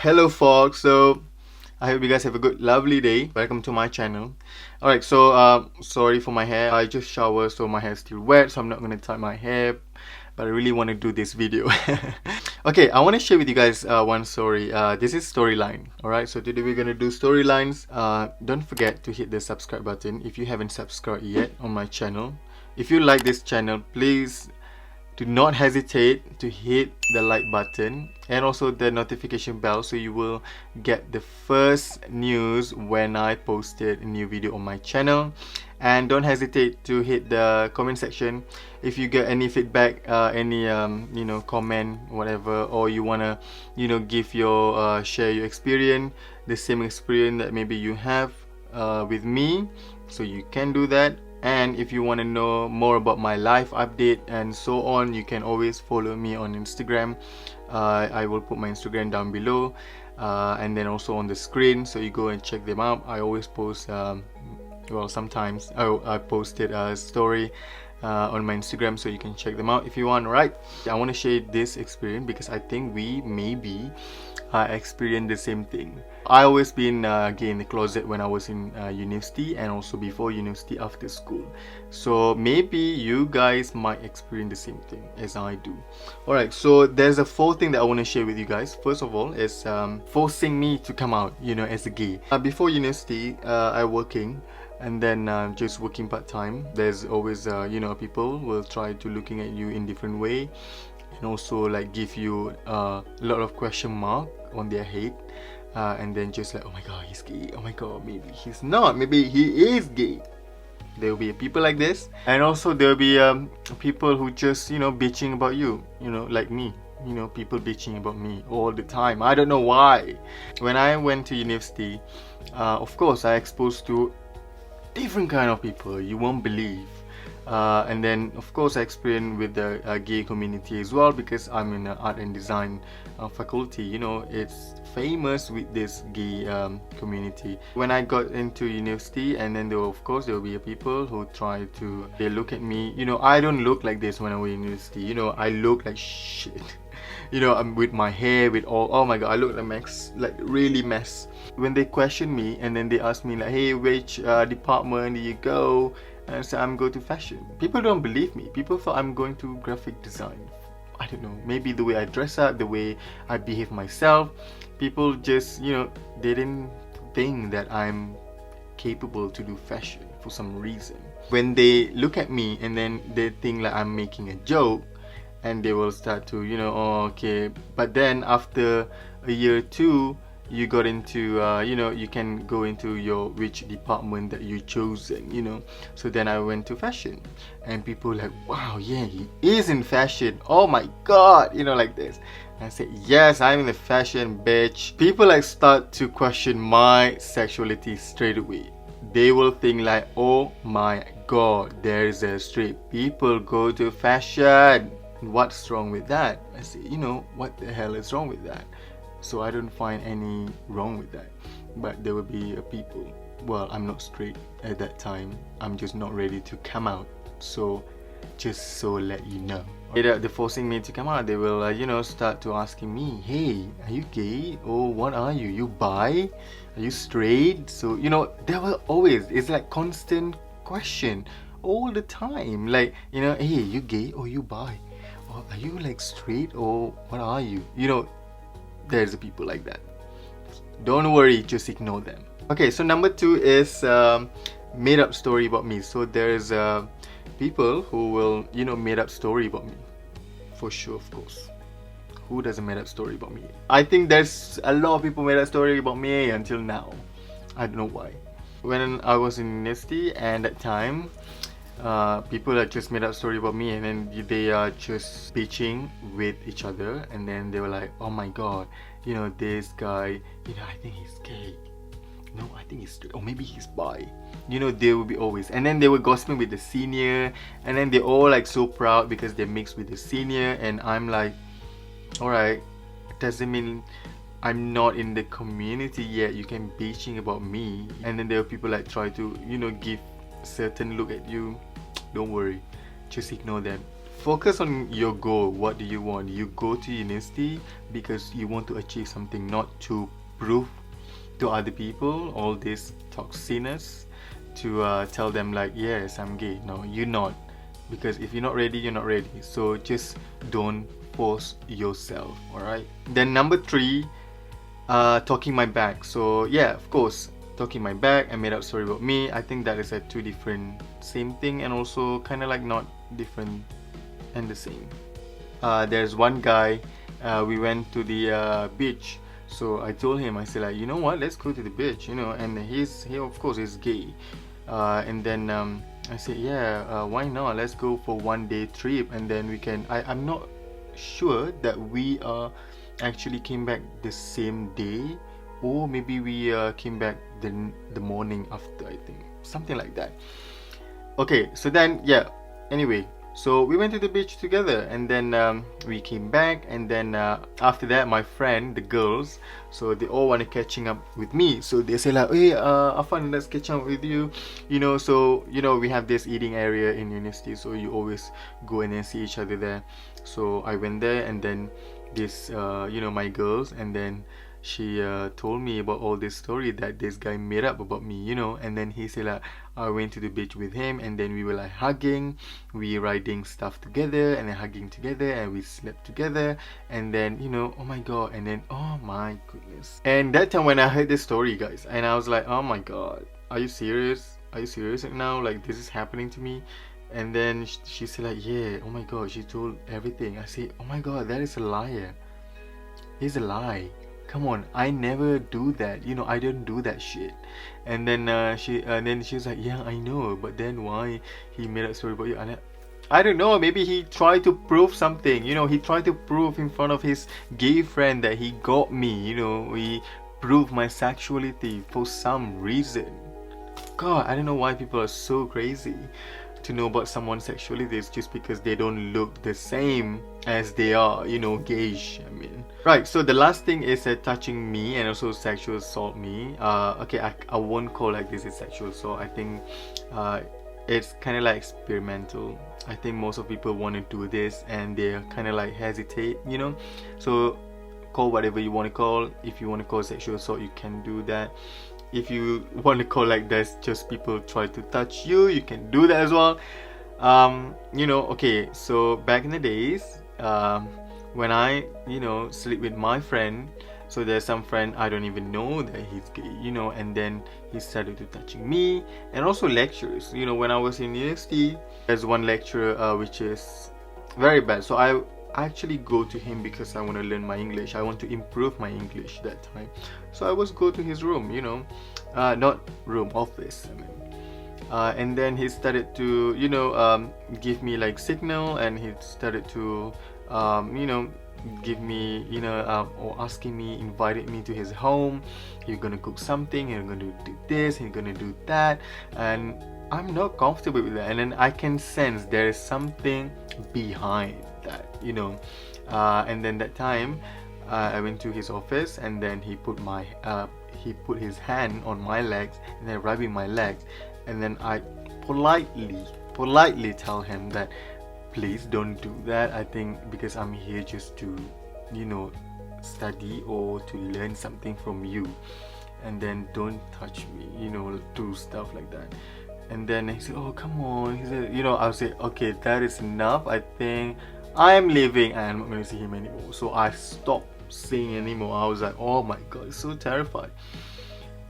Hello folks, so I hope you guys have a good lovely day. Welcome to my channel. Alright, so sorry for my hair. I just showered, so my hair is still wet, so I'm not gonna tie my hair, but I really want to do this video. Okay, I want to share with you guys one story. This is storyline. Alright, so today we're gonna do storylines. Don't forget to hit the subscribe button if you haven't subscribed yet on my channel. If you like this channel, please do not hesitate to hit the like button and also the notification bell so you will get the first news when I posted a new video on my channel. And don't hesitate to hit the comment section if you get any feedback, any comment, whatever, or you wanna give your share your experience, the same experience that maybe you have with me, so you can do that. And if you want to know more about my life update and so on, you can always follow me on Instagram. I will put my Instagram down below and then also on the screen, so you go and check them out. I always post well, sometimes I posted a story on my Instagram, so you can check them out if you want. Right, I want to share this experience because I think we maybe experienced the same thing. I always been gay in the closet when I was in university, and also before university, after school. So maybe you guys might experience the same thing as I do. Alright, so there's a 4 thing that I want to share with you guys. First of all is forcing me to come out, as a gay. Before university, I working, and then just working part-time. There's always people will try to looking at you in different way, and also like give you a lot of question mark on their head, and then just like, oh my god, he's gay, oh my god, maybe he's not, maybe he is gay. There will be people like this, and also there will be people who just bitching about you, like me. People bitching about me all the time. I don't know why. When I went to university, of course I exposed to different kind of people you won't believe. And then of course I experienced with the gay community as well, because I'm in art and design faculty. It's famous with this gay community. When I got into university, and then there will be people who try to, they look at me. I don't look like this when I was in university. I look like shit. I'm with my hair, with all, oh my god, I look like mess, like really mess. When they question me and then they ask me like, hey, which department do you go? And I say I'm going to fashion. People don't believe me. People thought I'm going to graphic design. I don't know, maybe the way I dress up, the way I behave myself, people just they didn't think that I'm capable to do fashion for some reason. When they look at me and then they think like I'm making a joke, and they will start to oh, okay. But then after a year or two, you got into you can go into your which department that you chosen. So then I went to fashion, and people like, wow, yeah, he is in fashion, oh my god, like this. And I said, yes, I'm in the fashion, bitch. People like start to question my sexuality straight away. They will think like, oh my god, there's a straight people go to fashion, what's wrong with that? I say, what the hell is wrong with that? So I don't find any wrong with that. But there will be people, well, I'm not straight at that time, I'm just not ready to come out. So just so let you know, they're forcing me to come out. They will start to asking me, hey, are you gay, or what are you? You bi? Are you straight? So there will always, it's like constant question all the time, like hey, you gay or you bi, or are you like straight, or what are you? There's people like that. Don't worry, just ignore them. Okay, so number 2 is made up story about me. So there's people who will made up story about me, for sure, of course. Who doesn't made up story about me? I think there's a lot of people made up story about me until now. I don't know why. When I was in university, and that time people that just made up story about me, and then they are just bitching with each other, and then they were like, oh my god, this guy, I think he's gay, no, I think he's straight, or maybe he's bi. They will be always, and then they were gossiping with the senior, and then they're all like so proud because they mixed with the senior, and I'm like, alright, doesn't mean I'm not in the community yet, you can bitching about me. And then there are people like try to give certain look at you. Don't worry, just ignore them. focus on your goal. What do you want? You go to university because you want to achieve something, not to prove to other people all this toxicness, to tell them like, yes, I'm gay. No, you're not, because if you're not ready, you're not ready. So just don't force yourself. All right. Then number 3, talking my back. So yeah, of course, talking my back and made up story about me. I think that is a two different same thing, and also kind of like not different and the same. There's one guy, we went to the beach. So I told him, I said like, you know what, let's go to the beach, you know. And he of course is gay. And then I said, yeah, why not, let's go for 1 day trip, and then we can, I'm not sure that we actually came back the same day, or maybe we came back the morning after, I think, something like that. Okay, so then yeah, anyway, so we went to the beach together, and then we came back, and then after that, my friend, the girls, so they all want to catching up with me. So they say like, hey, Afan, let's catch up with you, you know. So you know, we have this eating area in university, so you always go and then see each other there. So I went there, and then this you know, my girls, and then she told me about all this story that this guy made up about me, you know. And then he said like, I went to the beach with him, and then we were like hugging, we riding stuff together, and then hugging together, and we slept together, and then, you know, oh my god, and then, oh my goodness. And that time when I heard this story, guys, and I was like, oh my god, are you serious? Are you serious right now? Like, this is happening to me? And then she said like, yeah, oh my god, she told everything. I said, oh my god, that is a liar. He's a lie. Come on, I never do that, you know, I don't do that shit. And then she was like, yeah, I know, but then why he made a story about you? And I don't know, maybe he tried to prove something, you know. He tried to prove in front of his gay friend that he got me, you know. He proved my sexuality for some reason. God, I don't know why people are so crazy to know about someone's sexuality is just because they don't look the same as they are, you know, gay-ish, I mean. Right, so the last thing is touching me and also sexual assault me. Okay, I won't call like this is sexual assault. I think it's kind of like experimental. I think most of people want to do this and they kind of like hesitate, you know. So call whatever you want to call. If you want to call sexual assault, you can do that. If you want to call like that's just people try to touch you, you can do that as well. You know, okay, so back in the days, when I, you know, sleep with my friend, so there's some friend I don't even know that he's gay, you know, and then he started to touching me. And also lecturers, you know, when I was in university, there's one lecturer which is very bad. So I actually go to him because I want to learn my English. I want to improve my English that time. So I was go to his room, you know, not room, office, I mean. And then he started to, you know, give me like signal, and he started to, you know, give me, you know, or asking me, invited me to his home. You're gonna cook something, you're gonna do this, you're gonna do that, and I'm not comfortable with that. And then I can sense there is something behind that, you know. And then that time I went to his office, and then he put his hand on my legs and then rubbing my legs, and then I politely tell him that please don't do that. I think because I'm here just to, you know, study or to learn something from you, and then don't touch me, you know, do stuff like that. And then he said, oh come on, he said, you know, I'll say, okay, that is enough, I think I'm leaving and I'm not going to see him anymore. So I stopped seeing anymore. I was like, oh my god, so terrified.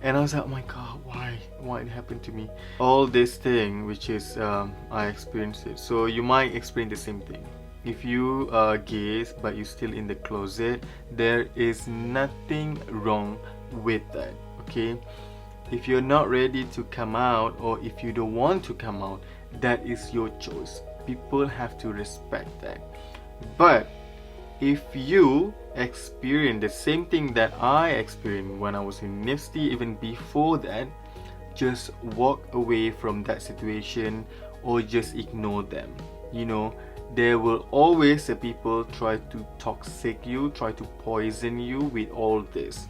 And I was like, oh my god, why it happened to me? All this thing which is I experienced it. So you might experience the same thing. If you are gay but you're still in the closet, there is nothing wrong with that, okay? If you're not ready to come out, or if you don't want to come out, that is your choice. People have to respect that. But if you experience the same thing that I experienced when I was in university, even before that, just walk away from that situation or just ignore them. You know, there will always be people try to toxic you, try to poison you with all this.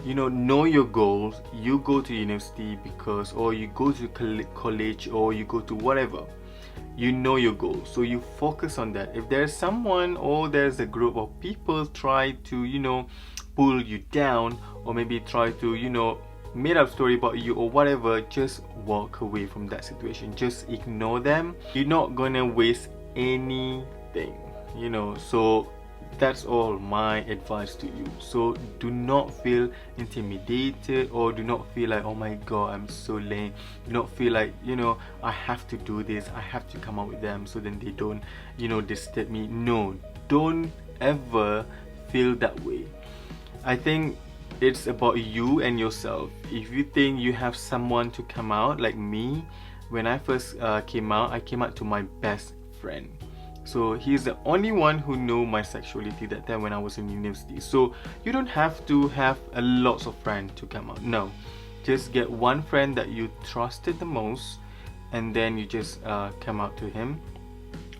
You know your goals. You go to university because, or you go to college, or you go to whatever. you know your goal, so you focus on that. If there's someone or there's a group of people try to, you know, pull you down, or maybe try to, you know, made up story about you or whatever, just walk away from that situation. Just ignore them. You're not gonna waste anything, you know. So that's all my advice to you. So do not feel intimidated, or do not feel like, oh my god, I'm so lame. Do not feel like, you know, I have to do this, I have to come out with them so then they don't, you know, disturb me. No, don't ever feel that way. I think it's about you and yourself. If you think you have someone to come out, like me, when I first came out, I came out to my best friend. So he's the only one who knew my sexuality that time when I was in university. So you don't have to have a lots of friends to come out. No, just get one friend that you trusted the most, and then you just come out to him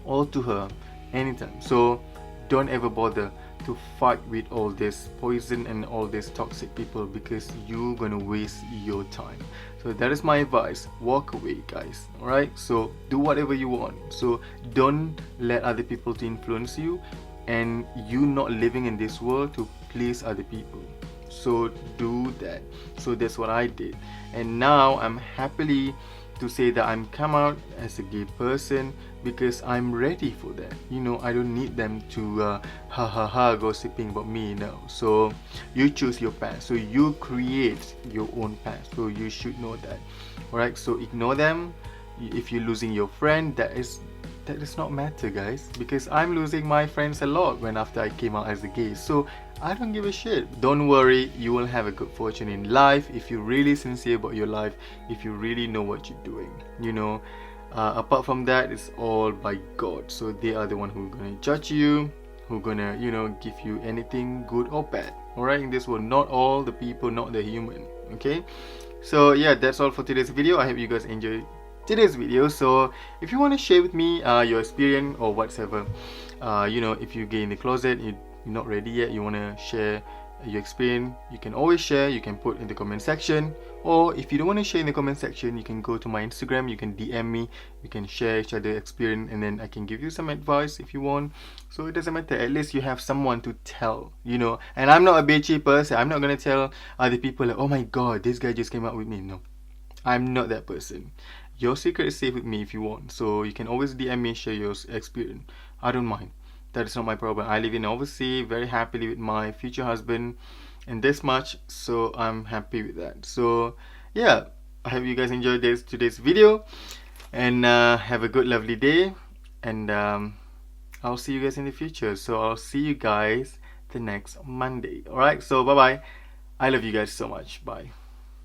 or to her anytime. So don't ever bother to fight with all this poison and all these toxic people, because you're gonna waste your time. So that is my advice. Walk away, guys. All right, so do whatever you want. So don't let other people to influence you, and you not living in this world to please other people. So do that. So that's what I did, and now I'm happily to say that I'm come out as a gay person, because I'm ready for that. You know, I don't need them to gossiping about me. No. So you choose your path. So you create your own path. So you should know that. Alright, so ignore them. If you're losing your friend, that does not matter, guys, because I'm losing my friends a lot when after I came out as a gay. So I don't give a shit. Don't worry, you will have a good fortune in life if you're really sincere about your life, if you really know what you're doing, you know. Apart from that, it's all by God. So they are the one who are gonna judge you, who gonna, you know, give you anything good or bad. Alright, in this world, not all the people, not the human. Okay, so yeah, that's all for today's video. I hope you guys enjoyed today's video. So if you want to share with me your experience or whatever, you know, if you're gay in the closet, you're not ready yet, you want to share your experience, you can always share. You can put in the comment section, or if you don't want to share in the comment section, you can go to my Instagram, you can DM me, you can share each other experience, and then I can give you some advice if you want. So it doesn't matter, at least you have someone to tell, you know. And I'm not a bitchy person. I'm not gonna tell other people like, oh my god, this guy just came out with me. No, I'm not that person. Your secret is safe with me if you want. So you can always DM me, share your experience. I don't mind. That is not my problem. I live in overseas very happily with my future husband, and this much, so I'm happy with that. So yeah, I hope you guys enjoyed today's video, and have a good lovely day, and I'll see you guys in the future. So I'll see you guys the next Monday. Alright, so bye bye. I love you guys so much. Bye.